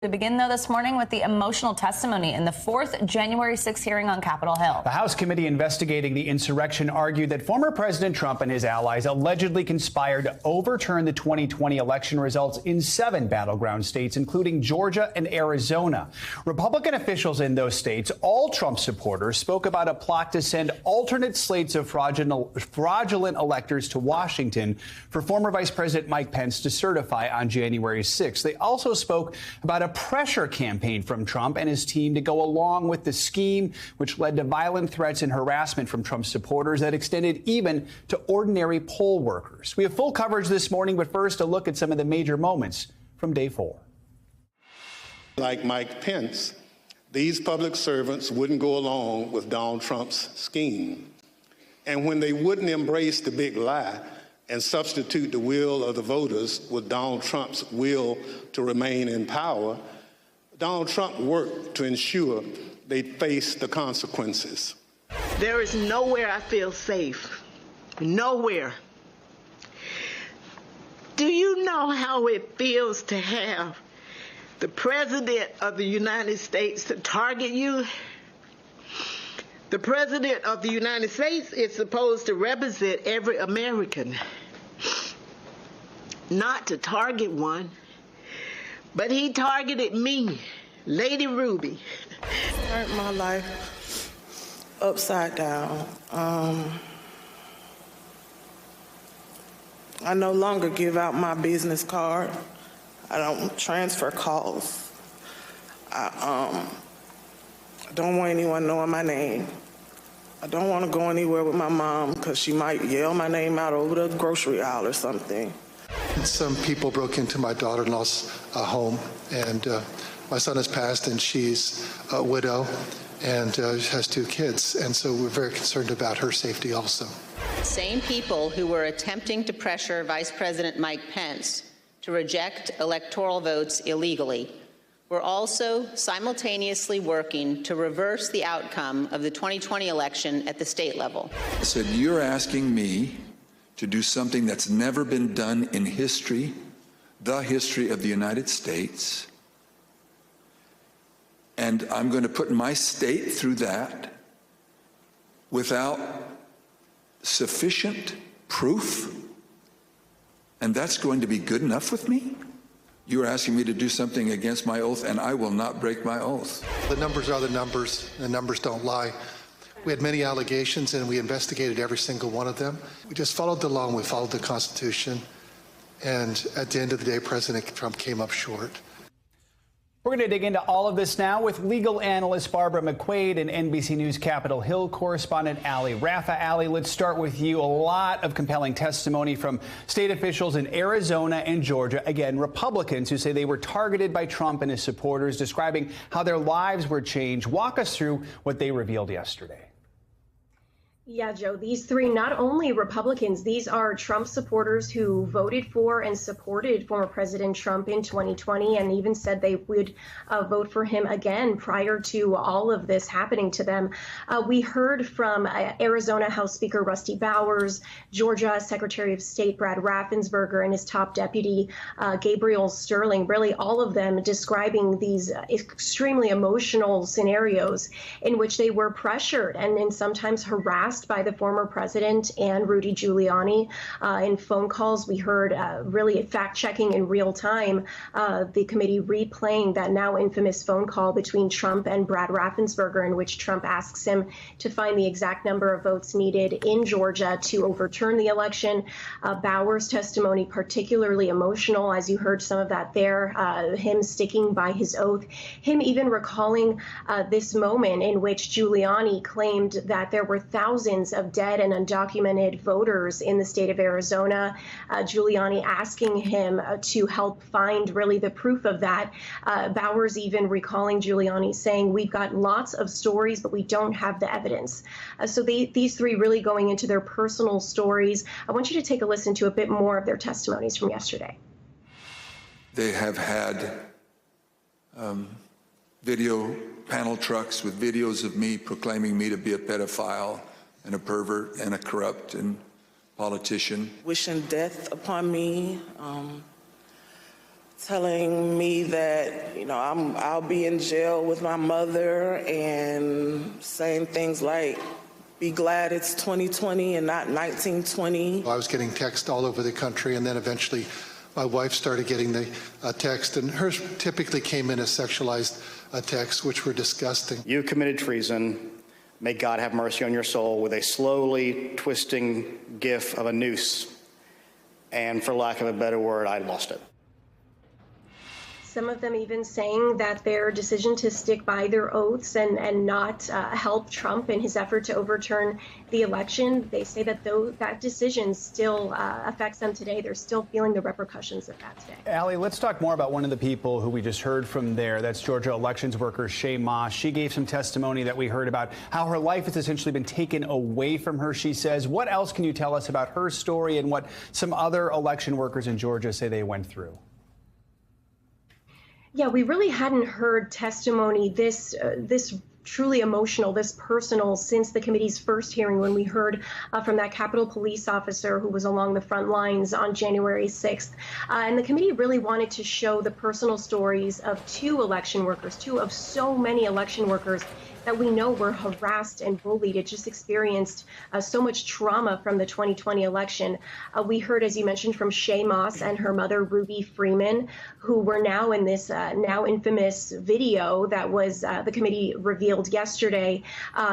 We begin, though, this morning with the emotional testimony in the fourth January 6th hearing on Capitol Hill. The House committee investigating the insurrection argued that former President Trump and his allies allegedly conspired to overturn the 2020 election results in 7 battleground states, including Georgia and Arizona. Republican officials in those states, all Trump supporters, spoke about a plot to send alternate slates of fraudulent electors to Washington for former Vice President Mike Pence to certify on January 6th. They also spoke about a pressure campaign from Trump and his team to go along with the scheme, which led to violent threats and harassment from Trump supporters that extended even to ordinary poll workers. We have full coverage this morning, but first a look at some of the major moments from day 4. Like Mike Pence, these public servants wouldn't go along with Donald Trump's scheme. And when they wouldn't embrace the big lie and substitute the will of the voters with Donald Trump's will to remain in power, Donald Trump worked to ensure they face the consequences. There is nowhere I feel safe. Nowhere. Do you know how it feels to have the President of the United States to target you? The President of the United States is supposed to represent every American, not to target one, but he targeted me, Lady Ruby. Turned my life upside down. I no longer give out my business card. I don't transfer calls. I don't want anyone knowing my name. I don't want to go anywhere with my mom because she might yell my name out over the grocery aisle or something. Some people broke into my daughter-in-law's home, and my son has passed, and she's a widow and has 2 kids, and so we're very concerned about her safety also. Same people who were attempting to pressure Vice President Mike Pence to reject electoral votes illegally were also simultaneously working to reverse the outcome of the 2020 election at the state level. I said, you're asking me to do something that's never been done in history, the history of the United States, and I'm going to put my state through that without sufficient proof, and that's going to be good enough with me? You are asking me to do something against my oath, and I will not break my oath. The numbers are the numbers. The numbers don't lie. We had many allegations, and we investigated every single one of them. We just followed the law, and we followed the Constitution. And at the end of the day, President Trump came up short. We're going to dig into all of this now with legal analyst Barbara McQuade and NBC News Capitol Hill correspondent Ali Rafa. Ali, let's start with you. A lot of compelling testimony from state officials in Arizona and Georgia. Again, Republicans who say they were targeted by Trump and his supporters, describing how their lives were changed. Walk us through what they revealed yesterday. Yeah, Joe, these 3, not only Republicans, these are Trump supporters who voted for and supported former President Trump in 2020 and even said they would vote for him again prior to all of this happening to them. We heard from Arizona House Speaker Rusty Bowers, Georgia Secretary of State Brad Raffensperger, and his top deputy, Gabriel Sterling, really all of them describing these extremely emotional scenarios in which they were pressured and sometimes harassed by the former president and Rudy Giuliani. In phone calls, we heard really fact-checking in real time, the committee replaying that now infamous phone call between Trump and Brad Raffensperger, in which Trump asks him to find the exact number of votes needed in Georgia to overturn the election. Bowers' testimony particularly emotional, as you heard some of that there, him sticking by his oath, him even recalling this moment in which Giuliani claimed that there were thousands of dead and undocumented voters in the state of Arizona. Giuliani asking him to help find really the proof of that. Bowers even recalling Giuliani saying, we've got lots of stories, but we don't have the evidence. So these 3 really going into their personal stories. I want you to take a listen to a bit more of their testimonies from yesterday. They have had video panel trucks with videos of me proclaiming me to be a pedophile and a pervert and a corrupt and politician. Wishing death upon me, telling me that, I'll be in jail with my mother, and saying things like, be glad it's 2020 and not 1920. I was getting texts all over the country, and then eventually my wife started getting the text, and hers typically came in as sexualized texts, which were disgusting. You committed treason. May God have mercy on your soul, with a slowly twisting gif of a noose. And for lack of a better word, I lost it. Some of them even saying that their decision to stick by their oaths and not help Trump in his effort to overturn the election, they say that that decision still affects them today. They're still feeling the repercussions of that today. Allie, let's talk more about one of the people who we just heard from there. That's Georgia elections worker Shay Moss. She gave some testimony that we heard about how her life has essentially been taken away from her, she says. What else can you tell us about her story and what some other election workers in Georgia say they went through? Yeah, we really hadn't heard testimony this truly emotional, this personal, since the committee's first hearing, when we heard from that Capitol police officer who was along the front lines on January 6th. And the committee really wanted to show the personal stories of two election workers, two of so many election workers that we know were harassed and bullied. It just experienced so much trauma from the 2020 election. We heard, as you mentioned, from Shay Moss and her mother, Ruby Freeman, who were now in this now infamous video that was the committee revealed yesterday,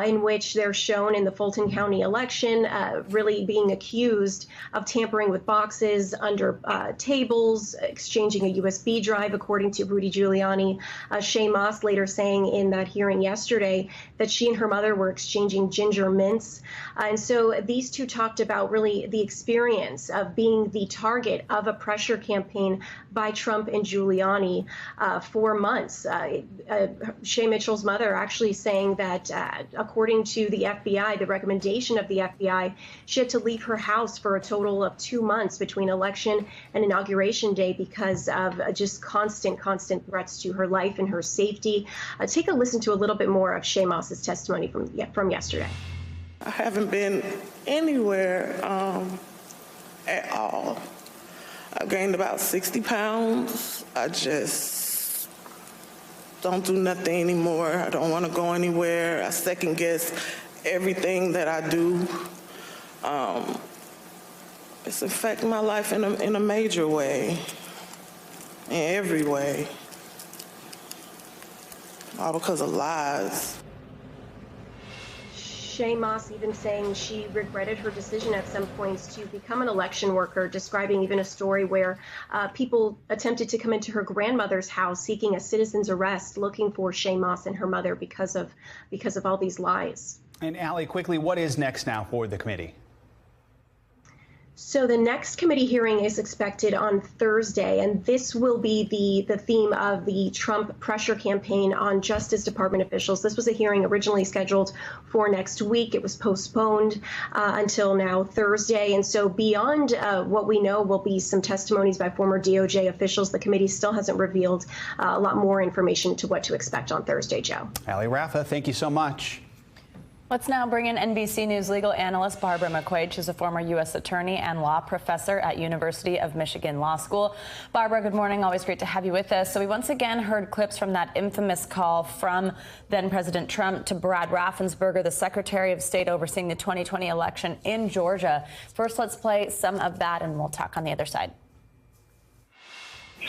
in which they're shown in the Fulton County election really being accused of tampering with boxes under tables, exchanging a USB drive, according to Rudy Giuliani. Shay Moss later saying in that hearing yesterday that she and her mother were exchanging ginger mints. And so these two talked about really the experience of being the target of a pressure campaign by Trump and Giuliani for months. Shay Mitchell's mother actually saying that according to the FBI, the recommendation of the FBI, she had to leave her house for a total of 2 months between election and inauguration day because of just constant threats to her life and her safety. Take a listen to a little bit more of Shay Moss's testimony from yesterday. I haven't been anywhere at all. I've gained about 60 pounds. I just don't do nothing anymore. I don't want to go anywhere. I second guess everything that I do. It's affecting my life in a major way, in every way. All because of lies. Shay Moss even saying she regretted her decision at some points to become an election worker, describing even a story where people attempted to come into her grandmother's house seeking a citizen's arrest, looking for Shay Moss and her mother because of all these lies. And Allie, quickly, what is next now for the committee? So the next committee hearing is expected on Thursday, and this will be the theme of the Trump pressure campaign on Justice Department officials. This was a hearing originally scheduled for next week. It was postponed until now Thursday. And so beyond what we know will be some testimonies by former DOJ officials, the committee still hasn't revealed a lot more information to what to expect on Thursday, Joe. Allie Raffa, thank you so much. Let's now bring in NBC News legal analyst Barbara McQuade. She's a former U.S. attorney and law professor at University of Michigan Law School. Barbara, good morning. Always great to have you with us. So we once again heard clips from that infamous call from then-President Trump to Brad Raffensperger, the Secretary of State overseeing the 2020 election in Georgia. First, let's play some of that, and we'll talk on the other side.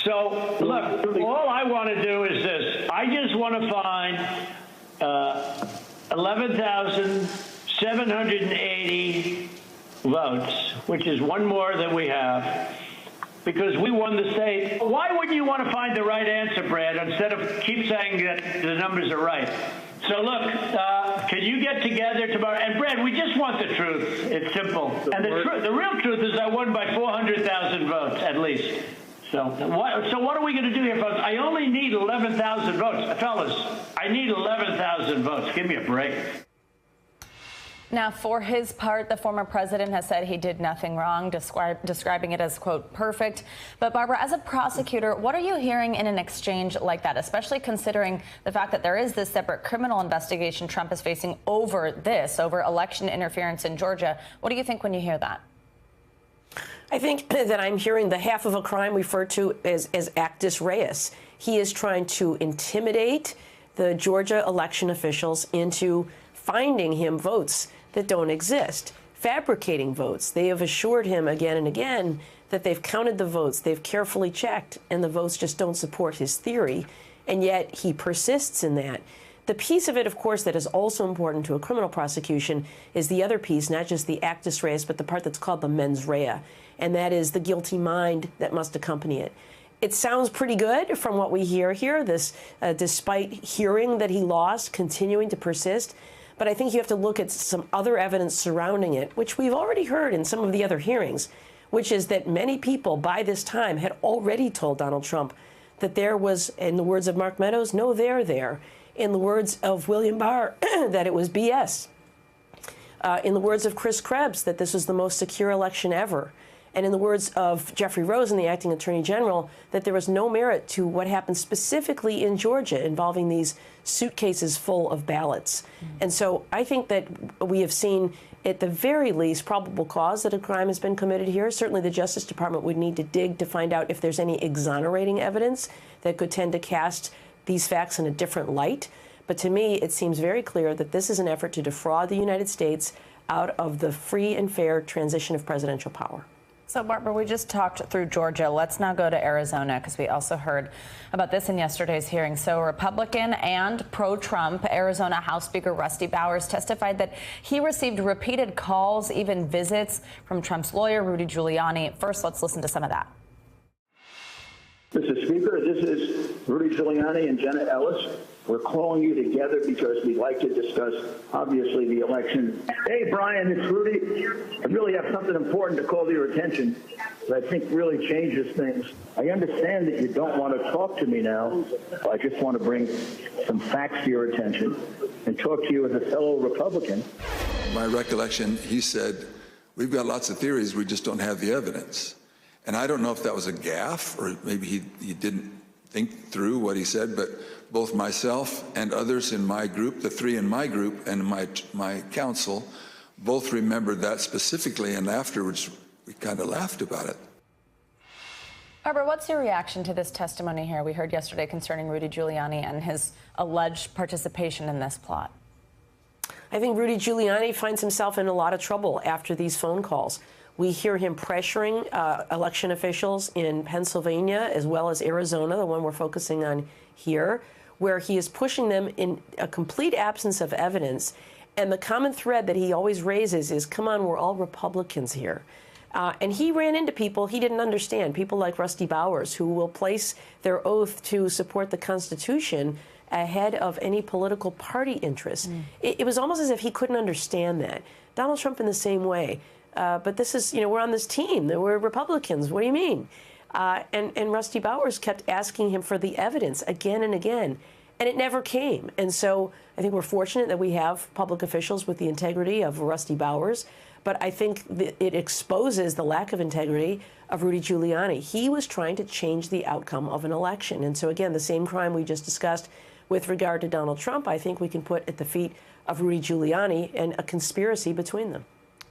So, look, all I want to do is this. I just want to find 11,780 votes, which is one more than we have, because we won the state. Why wouldn't you want to find the right answer, Brad, instead of keep saying that the numbers are right? So look, can you get together tomorrow? And Brad, we just want the truth. It's simple. And the real truth is I won by 400,000 votes, at least. So what are we going to do here, folks? I only need 11,000 votes. Fellas, I need 11,000 votes. Give me a break. Now, for his part, the former president has said he did nothing wrong, describing it as, quote, perfect. But, Barbara, as a prosecutor, what are you hearing in an exchange like that, especially considering the fact that there is this separate criminal investigation Trump is facing over election interference in Georgia? What do you think when you hear that? I think that I'm hearing the half of a crime referred to as actus reus. He is trying to intimidate the Georgia election officials into finding him votes that don't exist, fabricating votes. They have assured him again and again that they've counted the votes, they've carefully checked, and the votes just don't support his theory, and yet he persists in that. The piece of it, of course, that is also important to a criminal prosecution is the other piece, not just the actus reus, but the part that's called the mens rea, and that is the guilty mind that must accompany it. It sounds pretty good from what we hear here, this despite hearing that he lost, continuing to persist. But I think you have to look at some other evidence surrounding it, which we've already heard in some of the other hearings, which is that many people by this time had already told Donald Trump that there was, in the words of Mark Meadows, no there there. In the words of William Barr, that it was BS. In the words of Chris Krebs, that this was the most secure election ever. And in the words of Jeffrey Rosen, the acting attorney general, that there was no merit to what happened specifically in Georgia involving these suitcases full of ballots. And so I think that we have seen, at the very least, probable cause that a crime has been committed here. Certainly the Justice Department would need to dig to find out if there's any exonerating evidence that could tend to cast these facts in a different light. But to me, it seems very clear that this is an effort to defraud the United States out of the free and fair transition of presidential power. So, Barbara, we just talked through Georgia. Let's now go to Arizona, because we also heard about this in yesterday's hearing. So, Republican and pro-Trump Arizona House Speaker Rusty Bowers testified that he received repeated calls, even visits, from Trump's lawyer, Rudy Giuliani. First, let's listen to some of that. Mr. Speaker, this is Rudy Giuliani and Jenna Ellis. We're calling you together because we'd like to discuss, obviously, the election. Hey, Brian, it's Rudy. I really have something important to call to your attention that I think really changes things. I understand that you don't want to talk to me now. I just want to bring some facts to your attention and talk to you as a fellow Republican. My recollection, he said, we've got lots of theories, we just don't have the evidence. And I don't know if that was a gaffe or maybe he didn't think through what he said, but both myself and others in my group, the three in my group and my counsel, both remembered that specifically, and afterwards we kind of laughed about it. Barbara, what's your reaction to this testimony here we heard yesterday concerning Rudy Giuliani and his alleged participation in this plot? I think Rudy Giuliani finds himself in a lot of trouble after these phone calls. We hear him pressuring election officials in Pennsylvania as well as Arizona, the one we're focusing on here, where he is pushing them in a complete absence of evidence. And the common thread that he always raises is, come on, we're all Republicans here. And he ran into people he didn't understand, people like Rusty Bowers, who will place their oath to support the Constitution ahead of any political party interests. It was almost as if he couldn't understand that. Donald Trump in the same way. But this is, we're on this team. We're Republicans. What do you mean? And Rusty Bowers kept asking him for the evidence again and again, and it never came. And so I think we're fortunate that we have public officials with the integrity of Rusty Bowers, but I think it exposes the lack of integrity of Rudy Giuliani. He was trying to change the outcome of an election. And so, again, the same crime we just discussed with regard to Donald Trump, I think we can put at the feet of Rudy Giuliani and a conspiracy between them.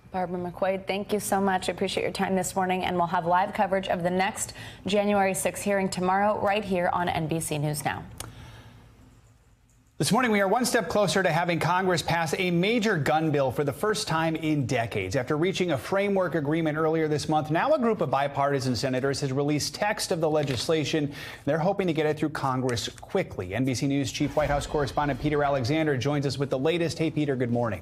Barbara McQuade, thank you so much. I appreciate your time this morning, and we'll have live coverage of the next January 6th hearing tomorrow right here on NBC News Now. This morning, we are one step closer to having Congress pass a major gun bill for the first time in decades. After reaching a framework agreement earlier this month, now a group of bipartisan senators has released text of the legislation. They're hoping to get it through Congress quickly. NBC News Chief White House Correspondent Peter Alexander joins us with the latest. Hey, Peter, good morning.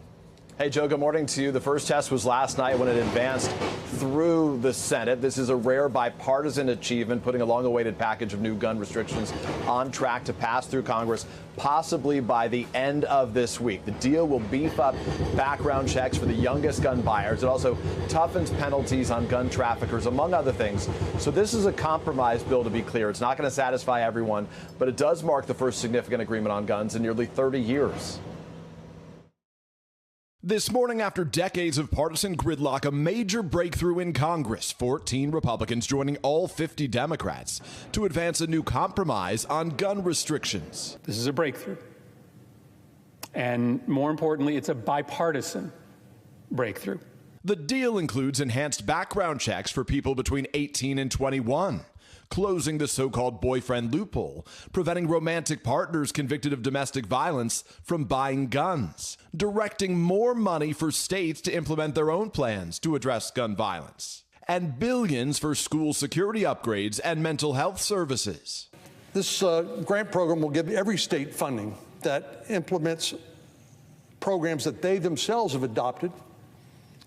Hey, Joe, good morning to you. The first test was last night when it advanced through the Senate. This is a rare bipartisan achievement, putting a long-awaited package of new gun restrictions on track to pass through Congress, possibly by the end of this week. The deal will beef up background checks for the youngest gun buyers. It also toughens penalties on gun traffickers, among other things. So this is a compromise bill, to be clear. It's not going to satisfy everyone, but it does mark the first significant agreement on guns in nearly 30 years. This morning, after decades of partisan gridlock, a major breakthrough in Congress. 14 Republicans joining all 50 Democrats to advance a new compromise on gun restrictions. This is a breakthrough. And more importantly, it's a bipartisan breakthrough. The deal includes enhanced background checks for people between 18 and 21, closing the so-called boyfriend loophole, preventing romantic partners convicted of domestic violence from buying guns, directing more money for states to implement their own plans to address gun violence, and billions for school security upgrades and mental health services. This grant program will give every state funding that implements programs that they themselves have adopted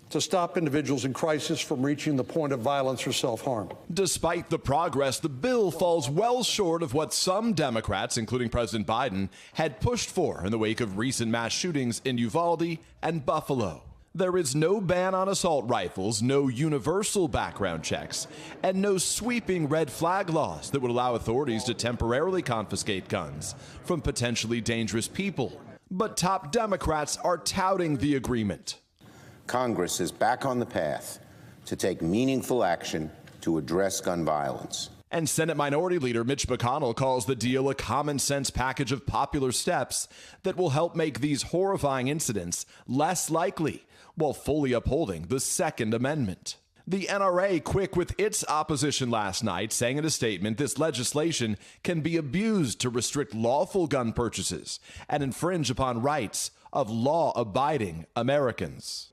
to stop individuals in crisis from reaching the point of violence or self-harm. Despite the progress, the bill falls well short of what some Democrats, including President Biden, had pushed for in the wake of recent mass shootings in Uvalde and Buffalo. There is no ban on assault rifles, no universal background checks, and no sweeping red flag laws that would allow authorities to temporarily confiscate guns from potentially dangerous people. But top Democrats are touting the agreement. Congress is back on the path to take meaningful action to address gun violence. And Senate Minority Leader Mitch McConnell calls the deal a common-sense package of popular steps that will help make these horrifying incidents less likely, while fully upholding the Second Amendment. The NRA quick with its opposition last night, saying in a statement this legislation can be abused to restrict lawful gun purchases and infringe upon rights of law-abiding Americans.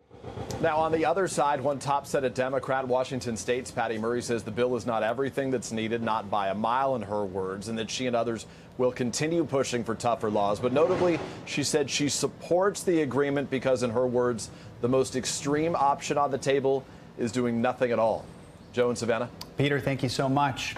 Now, on the other side, one top Senate Democrat, Washington State's Patty Murray, says the bill is not everything that's needed, not by a mile in her words, and that she and others will continue pushing for tougher laws. But notably, she said she supports the agreement because, in her words, the most extreme option on the table is doing nothing at all. Joe and Savannah. Peter, thank you so much.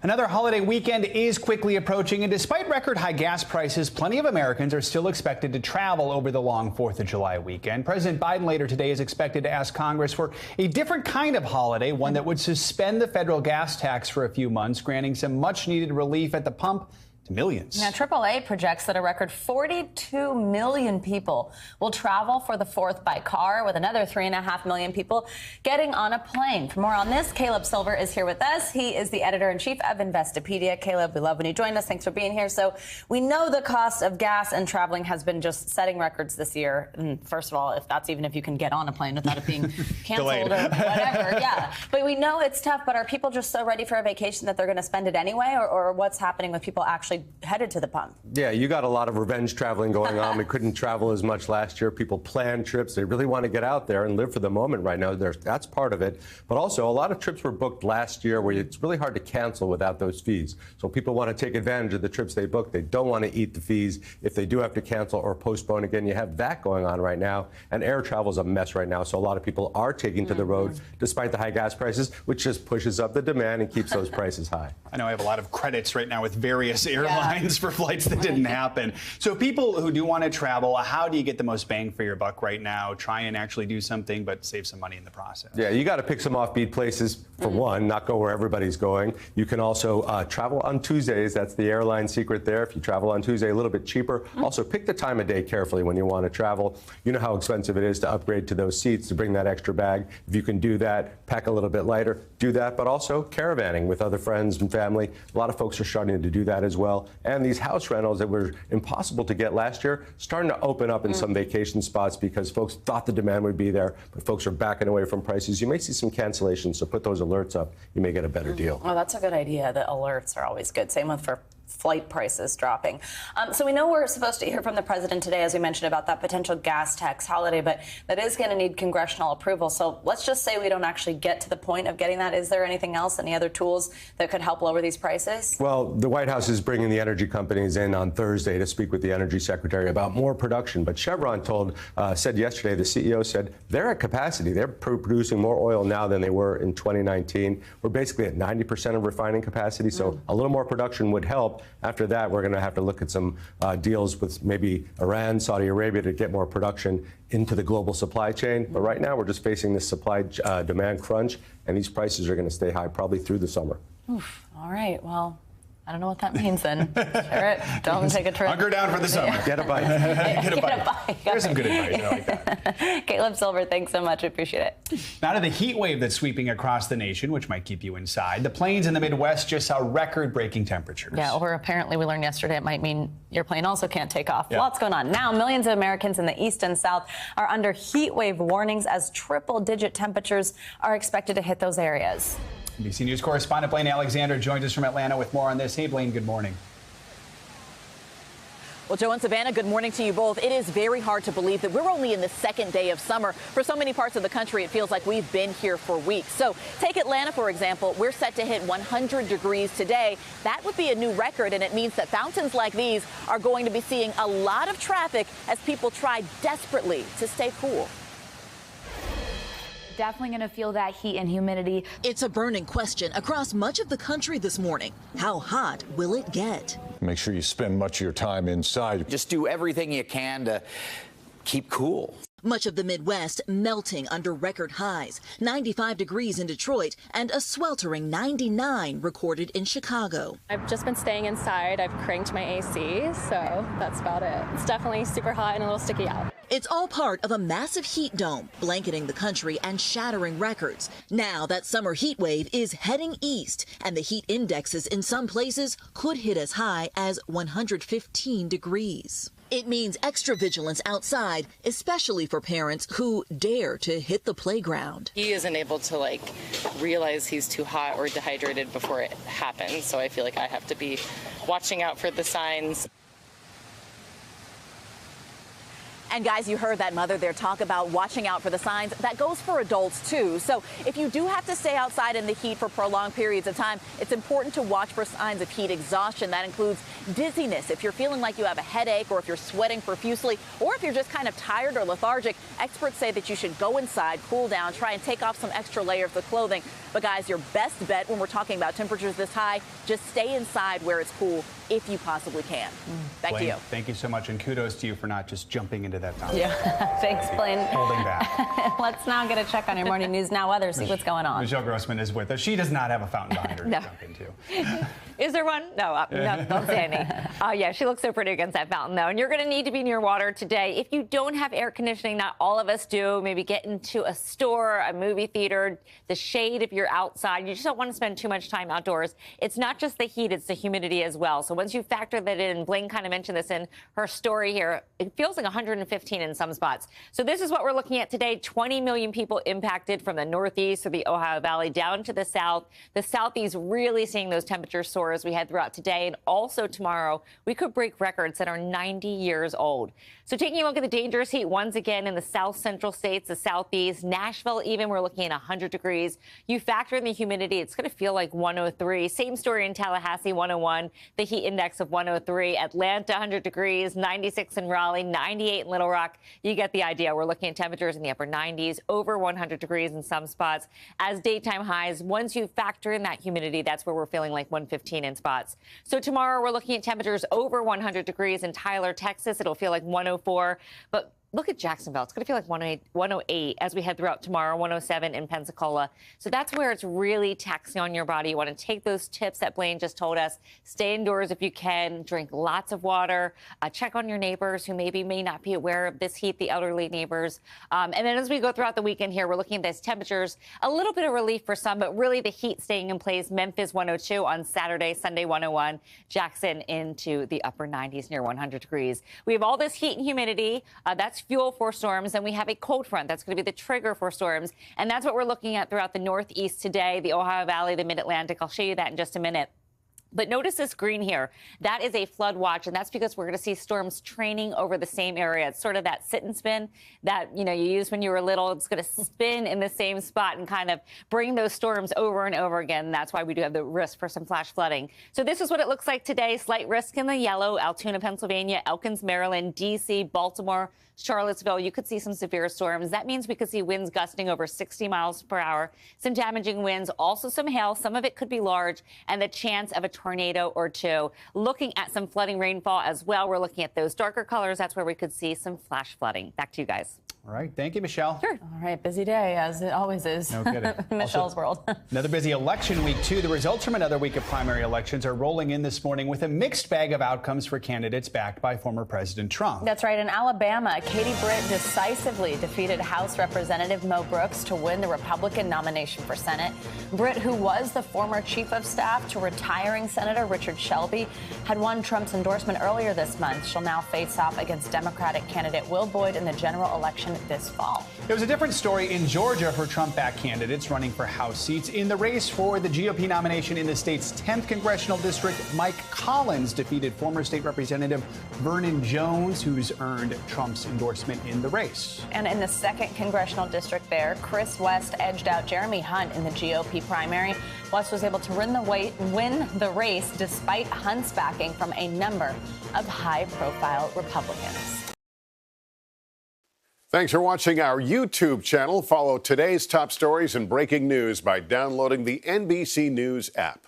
Another holiday weekend is quickly approaching, and despite record high gas prices, plenty of Americans are still expected to travel over the long 4th of July weekend. President Biden later today is expected to ask Congress for a different kind of holiday, one that would suspend the federal gas tax for a few months, granting some much needed relief at the pump to millions. Now, AAA projects that a record 42 million people will travel for the 4th by car, with another 3.5 million people getting on a plane. For more on this, Caleb Silver is here with us. He is the editor-in-chief of Investopedia. Caleb, we love when you join us. Thanks for being here. So we know the cost of gas and traveling has been just setting records this year. And first of all, if you can get on a plane without it being canceled or whatever. Yeah. But we know it's tough. But are people just so ready for a vacation that they're going to spend it anyway? Or what's happening with people actually headed to the pump? Yeah, you got a lot of revenge traveling going on. We couldn't travel as much last year. People plan trips. They really want to get out there and live for the moment right now. That's part of it. But also, a lot of trips were booked last year where it's really hard to cancel without those fees. So people want to take advantage of the trips they booked. They don't want to eat the fees if they do have to cancel or postpone again. You have that going on right now. And air travel is a mess right now. So a lot of people are taking to the road despite the high gas prices, which just pushes up the demand and keeps those prices high. I know I have a lot of credits right now with various airlines for flights that didn't happen. So people who do want to travel, how do you get the most bang for your buck right now? Try and actually do something, but save some money in the process. Yeah, you got to pick some offbeat places for one, not go where everybody's going. You can also travel on Tuesdays. That's the airline secret there. If you travel on Tuesday, a little bit cheaper. Also, pick the time of day carefully when you want to travel. You know how expensive it is to upgrade to those seats, to bring that extra bag. If you can do that, pack a little bit lighter, do that. But also caravanning with other friends and family. A lot of folks are starting to do that as well. And these house rentals that were impossible to get last year, starting to open up in some vacation spots because folks thought the demand would be there, but folks are backing away from prices. You may see some cancellations, so put those alerts up. You may get a better deal. Oh, that's a good idea. The alerts are always good. Same with for flight prices dropping. So we know we're supposed to hear from the president today, as we mentioned, about that potential gas tax holiday, but that is going to need congressional approval. So let's just say we don't actually get to the point of getting that. Is there anything else, any other tools that could help lower these prices? Well, the White House is bringing the energy companies in on Thursday to speak with the energy secretary about more production. But Chevron said yesterday, the CEO said they're at capacity. They're producing more oil now than they were in 2019. We're basically at 90% of refining capacity, so a little more production would help. After that, we're going to have to look at some deals with maybe Iran, Saudi Arabia to get more production into the global supply chain. But right now, we're just facing this supply demand crunch, and these prices are going to stay high probably through the summer. Oof. All right. Well, I don't know what that means then. Share it. Don't take a trip. Hunker down for the summer. Get a bite. Get a bite. There's some good advice. I like that. Caleb Silver, thanks so much. I appreciate it. Now to the heat wave that's sweeping across the nation, which might keep you inside. The plains in the Midwest just saw record-breaking temperatures. Yeah, or apparently we learned yesterday it might mean your plane also can't take off. Yeah. Lots going on. Now, millions of Americans in the East and South are under heat wave warnings as triple-digit temperatures are expected to hit those areas. NBC News correspondent Blaine Alexander joins us from Atlanta with more on this. Hey, Blaine, good morning. Well, Joe and Savannah, good morning to you both. It is very hard to believe that we're only in the second day of summer. For so many parts of the country, it feels like we've been here for weeks. So take Atlanta, for example. We're set to hit 100 degrees today. That would be a new record, and it means that fountains like these are going to be seeing a lot of traffic as people try desperately to stay cool. Definitely going to feel that heat and humidity. It's a burning question across much of the country this morning. How hot will it get? Make sure you spend much of your time inside. Just do everything you can to keep cool. Much of the Midwest melting under record highs. 95 degrees in Detroit and a sweltering 99 recorded in Chicago. I've just been staying inside. I've cranked my AC, so that's about it. It's definitely super hot and a little sticky out. It's all part of a massive heat dome blanketing the country and shattering records. Now that summer heat wave is heading east, and the heat indexes in some places could hit as high as 115 degrees. It means extra vigilance outside, especially for parents who dare to hit the playground. He isn't able to realize he's too hot or dehydrated before it happens, so I feel like I have to be watching out for the signs. And guys, you heard that mother there talk about watching out for the signs. That goes for adults too. So if you do have to stay outside in the heat for prolonged periods of time, it's important to watch for signs of heat exhaustion. That includes dizziness. If you're feeling like you have a headache, or if you're sweating profusely, or if you're just kind of tired or lethargic, experts say that you should go inside, cool down, try and take off some extra layers of clothing. But guys, your best bet when we're talking about temperatures this high, just stay inside where it's cool if you possibly can. Back Blaine, to you. Thank you so much, and kudos to you for not just jumping into that fountain. Yeah, thanks, Blaine. Holding back. Let's now get a check on your morning news now weather, see what's going on. Michelle Grossman is with us. She does not have a fountain behind her to jump into. Is there one? No, don't say any. Yeah, she looks so pretty against that fountain, though. And you're going to need to be near water today. If you don't have air conditioning, not all of us do, maybe get into a store, a movie theater, the shade if you're outside. You just don't want to spend too much time outdoors. It's not just the heat, it's the humidity as well. So once you factor that in, Blaine kind of mentioned this in her story here, it feels like 115 in some spots. So this is what we're looking at today. 20 million people impacted from the Northeast or the Ohio Valley down to the South. The Southeast really seeing those temperatures soar as we head throughout today. And also tomorrow, we could break records that are 90 years old. So taking a look at the dangerous heat once again in the South Central states, the Southeast, Nashville even, we're looking at 100 degrees. You factor in the humidity, it's going to feel like 103. Same story in Tallahassee, 101. The heat index of 103. Atlanta, 100 degrees, 96 in Raleigh, 98 in Little Rock. You get the idea. We're looking at temperatures in the upper 90s, over 100 degrees in some spots. As daytime highs, once you factor in that humidity, that's where we're feeling like 115 in spots. So tomorrow we're looking at temperatures over 100 degrees in Tyler, Texas. It'll feel like 104. But look at Jacksonville. It's going to feel like 108 as we head throughout tomorrow, 107 in Pensacola. So that's where it's really taxing on your body. You want to take those tips that Blaine just told us. Stay indoors if you can. Drink lots of water. Check on your neighbors who maybe may not be aware of this heat, the elderly neighbors. And then as we go throughout the weekend here, we're looking at these temperatures. A little bit of relief for some, but really the heat staying in place. Memphis 102 on Saturday, Sunday 101. Jackson into the upper 90s near 100 degrees. We have all this heat and humidity. That's fuel for storms, and we have a cold front that's going to be the trigger for storms, and that's what we're looking at throughout the Northeast today, the Ohio Valley, the Mid-Atlantic. I'll show you that in just a minute. But notice this green here. That is a flood watch, and that's because we're going to see storms training over the same area. It's sort of that sit and spin that, you used when you were little. It's going to spin in the same spot and kind of bring those storms over and over again. And that's why we do have the risk for some flash flooding. So this is what it looks like today. Slight risk in the yellow, Altoona, Pennsylvania, Elkins, Maryland, D.C., Baltimore, Charlottesville. You could see some severe storms. That means we could see winds gusting over 60 miles per hour, some damaging winds, also some hail. Some of it could be large, and the chance of a tornado or two. Looking at some flooding rainfall as well. We're looking at those darker colors. That's where we could see some flash flooding. Back to you guys. All right. Thank you, Michelle. Sure. All right. Busy day, as it always is. No kidding. Michelle's world. Another busy election week, too. The results from another week of primary elections are rolling in this morning with a mixed bag of outcomes for candidates backed by former President Trump. That's right. In Alabama, Katie Britt decisively defeated House Representative Mo Brooks to win the Republican nomination for Senate. Britt, who was the former chief of staff to retiring Senator Richard Shelby, had won Trump's endorsement earlier this month. She'll now face off against Democratic candidate Will Boyd in the general election this fall. It was a different story in Georgia for Trump-backed candidates running for House seats. In the race for the GOP nomination in the state's 10th congressional district, Mike Collins defeated former state representative Vernon Jones, who's earned Trump's endorsement in the race. And in the 2nd congressional district there, Chris West edged out Jeremy Hunt in the GOP primary. West was able to win the race despite Hunt's backing from a number of high-profile Republicans. Thanks for watching our YouTube channel. Follow today's top stories and breaking news by downloading the NBC News app.